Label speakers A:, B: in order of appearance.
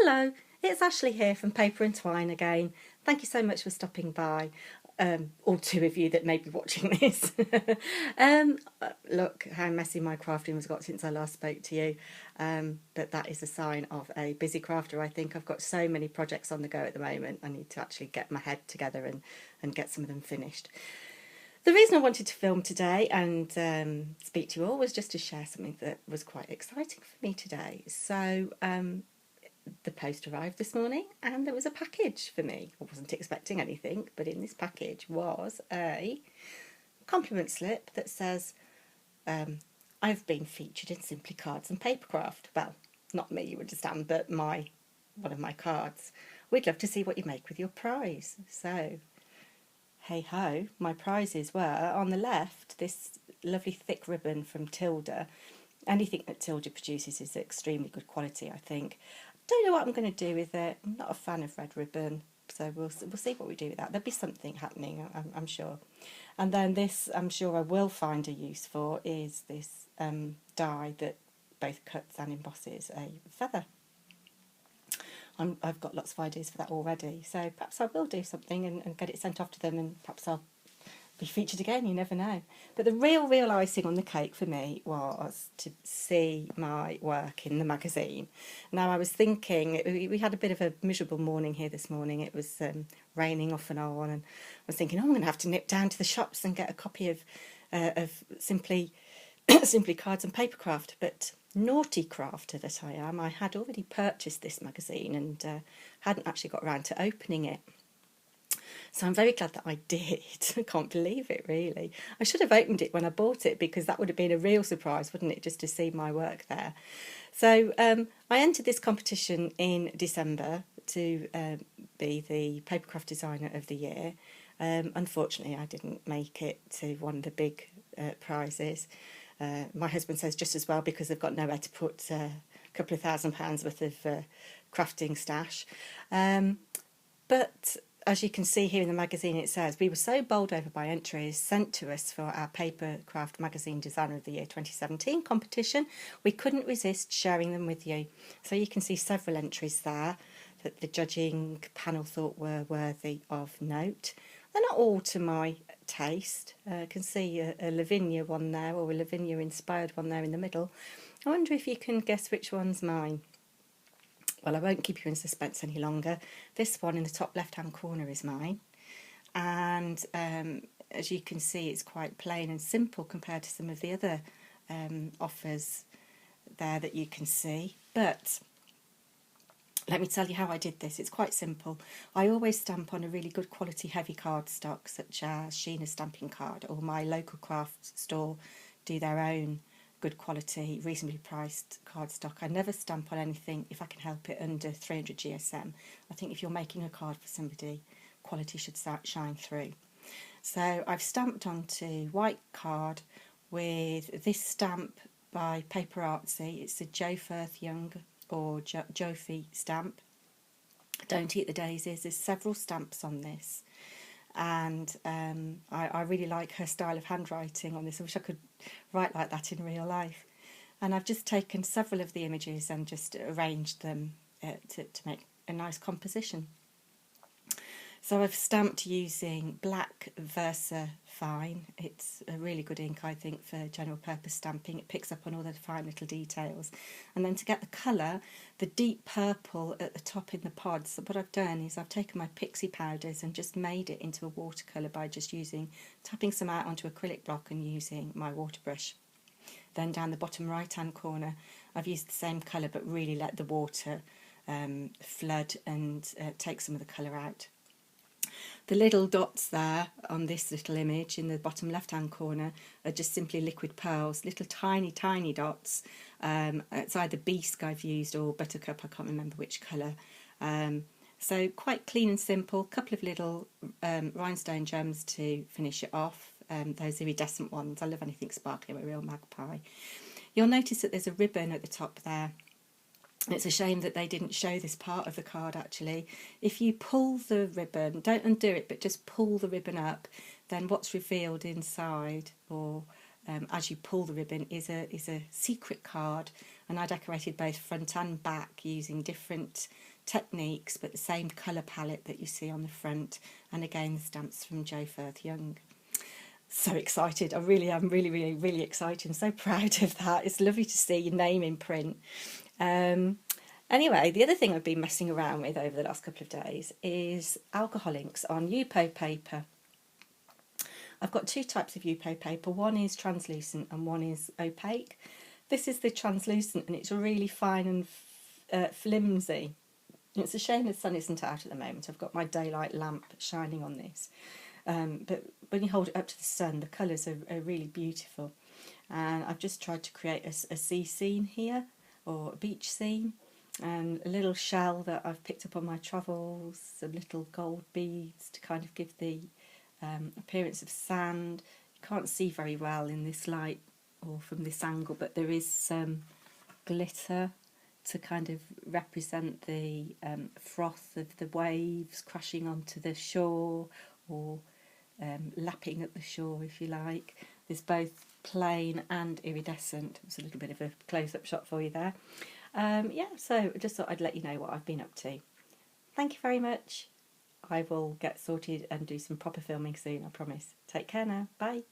A: Hello, it's Ashley here from Paper&Twine again. Thank you so much for stopping by, all two of you that may be watching this. Look how messy my crafting has got since I last spoke to you, but that is a sign of a busy crafter. I think I've got so many projects on the go at the moment. I need to actually get my head together and get some of them finished. The reason I wanted to film today and speak to you all was just to share something that was quite exciting for me today. So the post arrived this morning and there was a package for me. I wasn't expecting anything, but in this package was a compliment slip that says, I've been featured in Simply Cards and Papercraft. Well, not me, you understand, but one of my cards. We'd love to see what you make with your prize. So, hey ho, my prizes were, on the left, this lovely thick ribbon from Tilda. Anything that Tilda produces is extremely good quality, I think. Don't know what I'm going to do with it. I'm not a fan of red ribbon, so we'll see what we do with that. There'll be something happening, I'm sure. And then this, I'm sure I will find a use for, is this die that both cuts and embosses a feather. I've got lots of ideas for that already, so perhaps I will do something and get it sent off to them, and perhaps I'll be featured again, you never know. But the real icing on the cake for me was to see my work in the magazine. Now, I was thinking, we had a bit of a miserable morning here this morning. It was raining off and on, and I was thinking, I'm going to have to nip down to the shops and get a copy of Simply Cards and Papercraft. But naughty crafter that I am, I had already purchased this magazine and hadn't actually got around to opening it. So I'm very glad that I did. I can't believe it, really. I should have opened it when I bought it, because that would have been a real surprise, wouldn't it, just to see my work there. So I entered this competition in December to be the Papercraft Designer of the Year. Unfortunately, I didn't make it to one of the big prizes. My husband says just as well, because they've got nowhere to put a couple of £1,000 worth of crafting stash. But as you can see here in the magazine, it says, we were so bowled over by entries sent to us for our Papercraft Magazine Designer of the Year 2017 competition. We couldn't resist sharing them with you. So you can see several entries there that the judging panel thought were worthy of note. They're not all to my taste. I can see a Lavinia one there, or a Lavinia inspired one there in the middle. I wonder if you can guess which one's mine. Well, I won't keep you in suspense any longer. This one in the top left-hand corner is mine. And as you can see, it's quite plain and simple compared to some of the other offers there that you can see. But let me tell you how I did this. It's quite simple. I always stamp on a really good quality heavy cardstock, such as Sheena's Stamping Card, or my local craft store do their own good quality, reasonably priced cardstock. I never stamp on anything, if I can help it, under 300 GSM. I think if you're making a card for somebody, quality should shine through. So I've stamped onto white card with this stamp by Paper Artsy. It's a Joe Firth Young or Jofi stamp. Don't Eat the Daisies. There's several stamps on this. And I really like her style of handwriting on this. I wish I could write like that in real life. And I've just taken several of the images and just arranged them to make a nice composition. So I've stamped using black Versa Fine. It's a really good ink, I think, for general purpose stamping. It picks up on all the fine little details. And then to get the colour, the deep purple at the top in the pods, so what I've done is I've taken my pixie powders and just made it into a watercolour by just tapping some out onto acrylic block and using my water brush. Then down the bottom right hand corner, I've used the same colour but really let the water flood and take some of the colour out. The little dots there on this little image in the bottom left-hand corner are just simply liquid pearls, little tiny dots. It's either Bisque I've used or Buttercup, I can't remember which colour. So quite clean and simple, couple of little rhinestone gems to finish it off, those iridescent ones. I love anything sparkly, I'm a real magpie. You'll notice that there's a ribbon at the top there. It's a shame that they didn't show this part of the card, actually. If you pull the ribbon, don't undo it, but just pull the ribbon up, then what's revealed inside, or as you pull the ribbon, is a secret card. And I decorated both front and back using different techniques, but the same colour palette that you see on the front. And again, the stamps from Jo Firth Young. So excited. I really am really excited. I'm so proud of that. It's lovely to see your name in print. Anyway, the other thing I've been messing around with over the last couple of days is alcohol inks on Yupo paper. I've got two types of Yupo paper. One is translucent and one is opaque. This is the translucent, and it's really fine and flimsy. It's a shame the sun isn't out at the moment. I've got my daylight lamp shining on this. But when you hold it up to the sun, the colours are really beautiful. And I've just tried to create a sea scene here, or a beach scene, and a little shell that I've picked up on my travels, some little gold beads to kind of give the appearance of sand. You can't see very well in this light or from this angle, but there is some glitter to kind of represent the froth of the waves crashing onto the shore, or lapping at the shore, if you like. There's both plain and iridescent. It's a little bit of a close-up shot for you there. Yeah, so I just thought I'd let you know what I've been up to. Thank you very much. I will get sorted and do some proper filming soon, I promise. Take care now. Bye.